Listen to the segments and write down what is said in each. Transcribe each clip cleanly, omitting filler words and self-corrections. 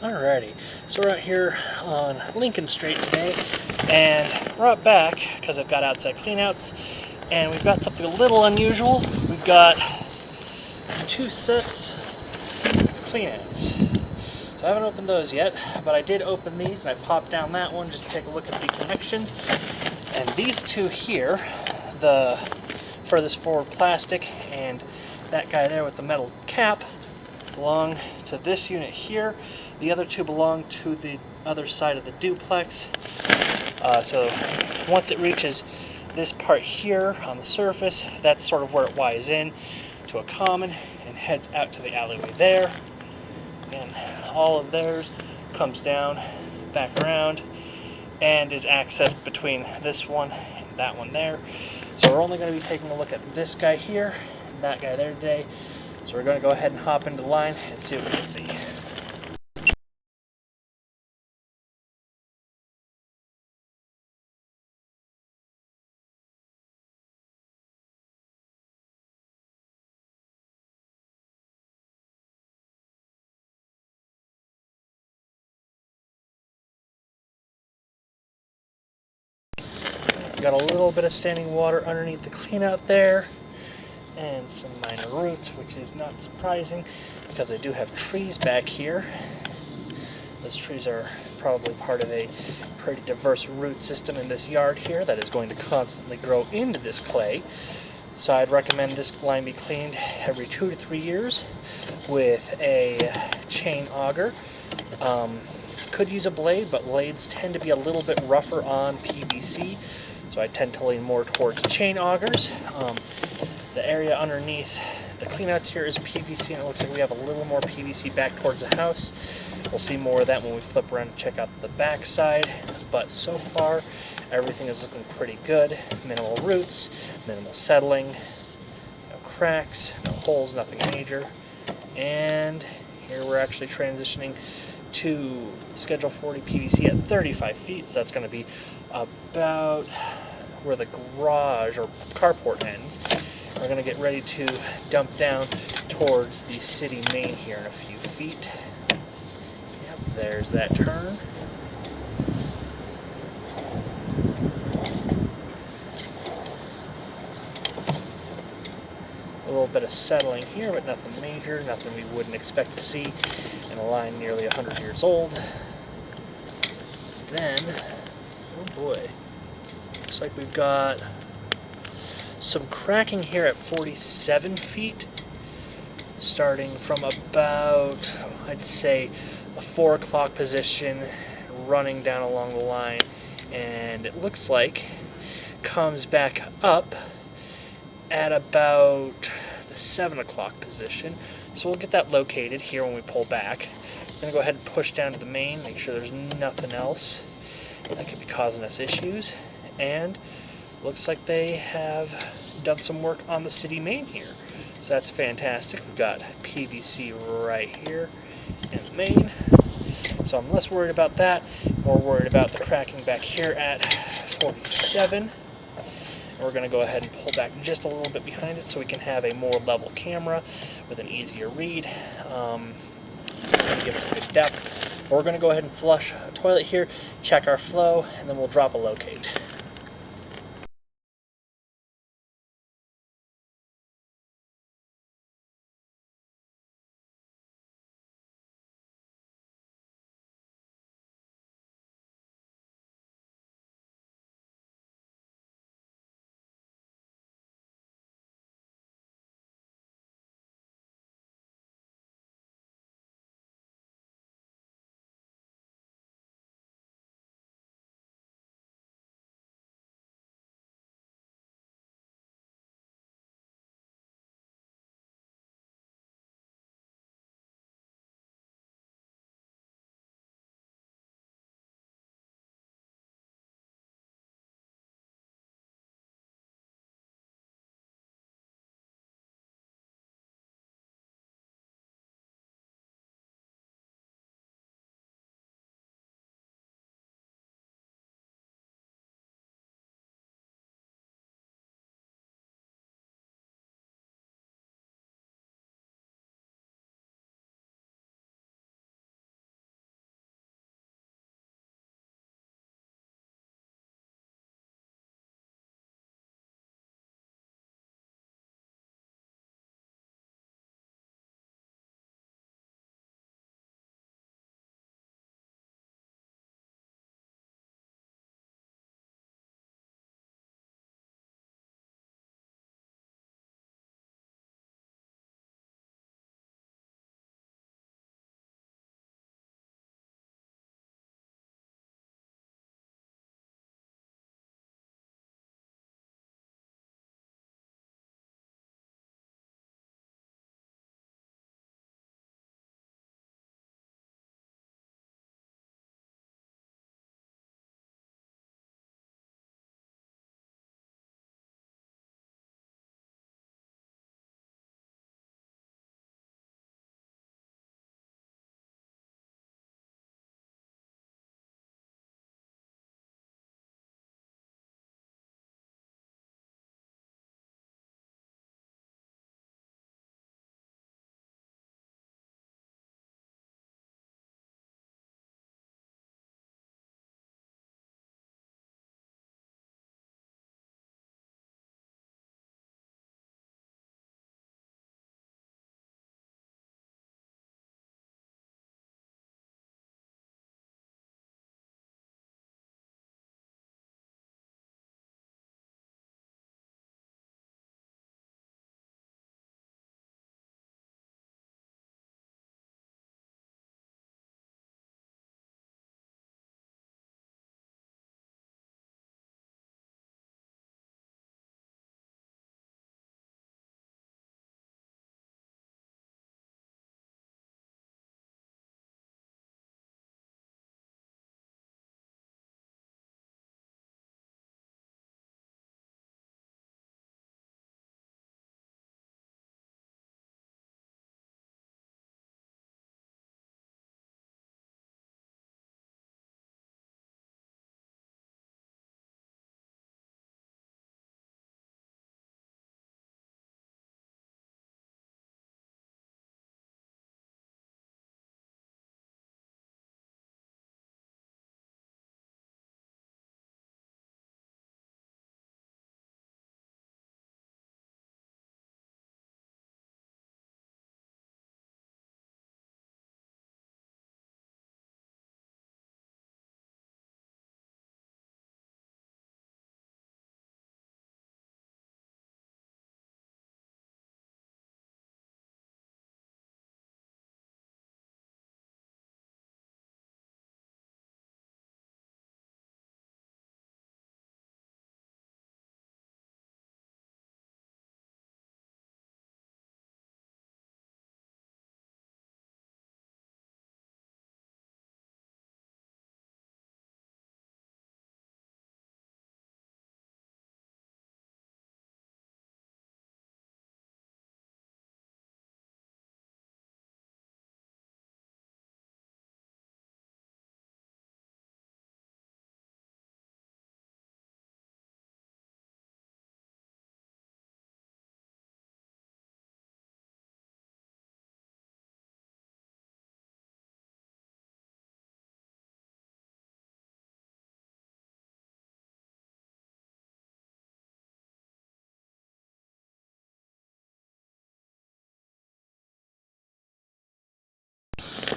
Alrighty, so we're out here on Lincoln Street today, and we're out back because I've got outside cleanouts, and we've got something a little unusual. We've got two sets of cleanouts. So I haven't opened those yet, but I did open these, and I popped down that one just to take a look at the connections. And these two here, the furthest forward plastic and that guy there with the metal cap, belong to this unit here. The other two belong to the other side of the duplex. So once it reaches this part here on the surface, that's sort of where it Y's in to a common and heads out to the alleyway there. And all of theirs comes down, back around, and is accessed between this one and that one there. So we're only going to be taking a look at this guy here and that guy there today. So we're going to go ahead and hop into the line and see what we can see. Got a little bit of standing water underneath the cleanout there, and some minor roots, which is not surprising because I do have trees back here. Those trees are probably part of a pretty diverse root system in this yard here that is going to constantly grow into this clay. So I'd recommend this line be cleaned every 2 to 3 years with a chain auger. Could use a blade, but blades tend to be a little bit rougher on PVC, so I tend to lean more towards chain augers. The area underneath the cleanouts here is PVC, and it looks like we have a little more PVC back towards the house. We'll see more of that when we flip around and check out the back side, but so far everything is looking pretty good. Minimal roots, minimal settling, no cracks, no holes, nothing major. And here we're actually transitioning to Schedule 40 PVC at 35 feet, so that's going to be about where the garage or carport ends. We're going to get ready to dump down towards the city main here in a few feet. Yep, there's that turn. A little bit of settling here, but nothing major, nothing we wouldn't expect to see in a line nearly 100 years old. Then, oh boy, looks like we've got some cracking here at 47 feet, starting from about, I'd say, a 4 o'clock position, running down along the line, and it looks like comes back up at about the 7 o'clock position. So we'll get that located here when we pull back. I'm going to go ahead and push down to the main, make sure there's nothing else that could be causing us issues. And looks like they have done some work on the city main here. So that's fantastic. We've got PVC right here in the main. So I'm less worried about that, more worried about the cracking back here at 47. We're going to go ahead and pull back just a little bit behind it so we can have a more level camera with an easier read. It's going to give us a good depth. We're going to go ahead and flush a toilet here, check our flow, and then we'll drop a locate.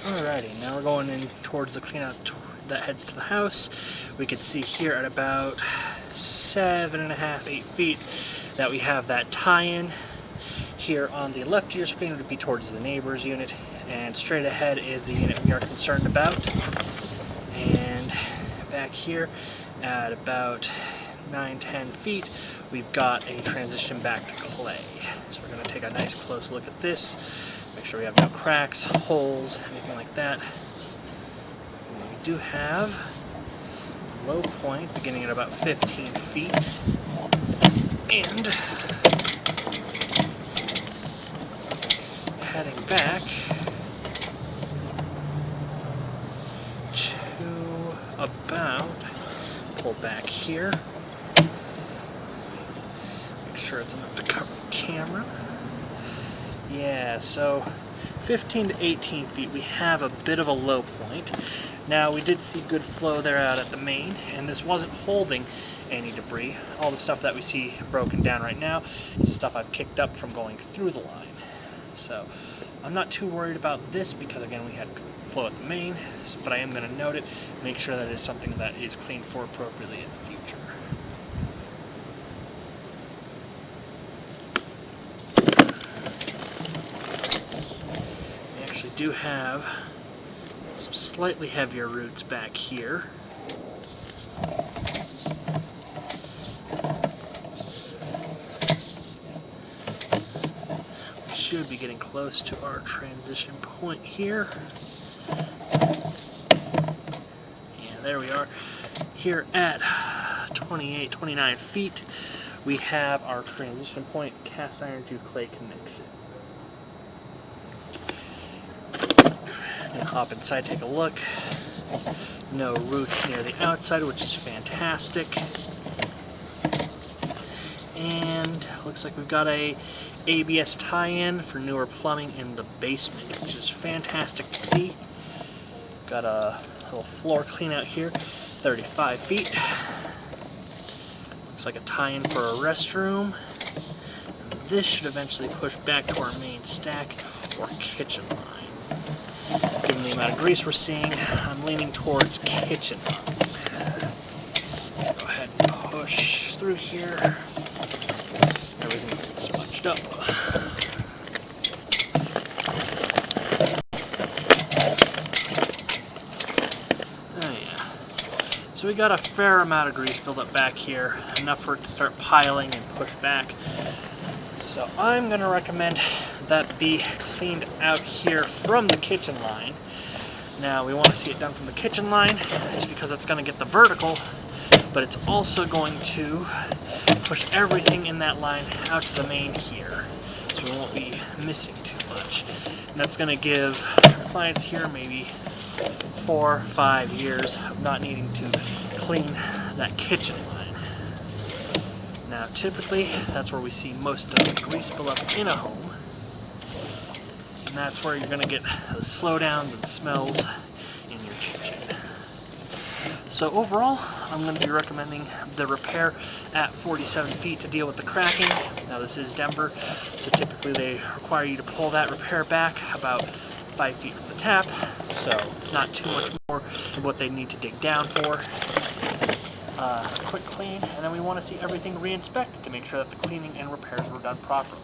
Alrighty, now we're going in towards the cleanout that heads to the house. We can see here at about 7.5, 8 feet that we have that tie-in. Here on the left of your screen would be towards the neighbor's unit, and straight ahead is the unit we are concerned about. And back here at about 9-10 feet, we've got a transition back to clay. So we're going to take a nice close look at this, make sure we have no cracks, holes, anything like that. And we do have a low point beginning at about 15 feet, and heading back to about, pull back here, make sure it's enough to cover the camera. Yeah, so 15 to 18 feet, we have a bit of a low point. Now, we did see good flow there out at the main, and this wasn't holding any debris. All the stuff that we see broken down right now is the stuff I've kicked up from going through the line. So I'm not too worried about this because, again, we had flow at the main, but I am going to note it, make sure that it is something that is cleaned for appropriately in the future. We actually do have some slightly heavier roots back here. Should be getting close to our transition point here. And there we are. Here at 28, 29 feet, we have our transition point, cast iron to clay connection. I'm gonna hop inside, take a look. No roots near the outside, which is fantastic. And looks like we've got a ABS tie-in for newer plumbing in the basement, which is fantastic to see. Got a little floor clean out here, 35 feet. Looks like a tie-in for a restroom. And this should eventually push back to our main stack or kitchen line. Given the amount of grease we're seeing, I'm leaning towards kitchen line. Go ahead and push through here. Everything's smudged up. Oh yeah. So we got a fair amount of grease built up back here, enough for it to start piling and push back. So I'm going to recommend that be cleaned out here from the kitchen line. Now we want to see it done from the kitchen line just because it's going to get the vertical, but it's also going to push everything in that line out to the main here, so we won't be missing too much. And that's going to give our clients here maybe 4 or 5 years of not needing to clean that kitchen line. Now typically that's where we see most of the grease buildup in a home, and that's where you're going to get the slowdowns and smells in your kitchen. So overall, I'm going to be recommending the repair at 47 feet to deal with the cracking. Now this is Denver, so typically they require you to pull that repair back about 5 feet from the tap, so not too much more than what they need to dig down for. Quick clean, and then we want to see everything re-inspected to make sure that the cleaning and repairs were done properly.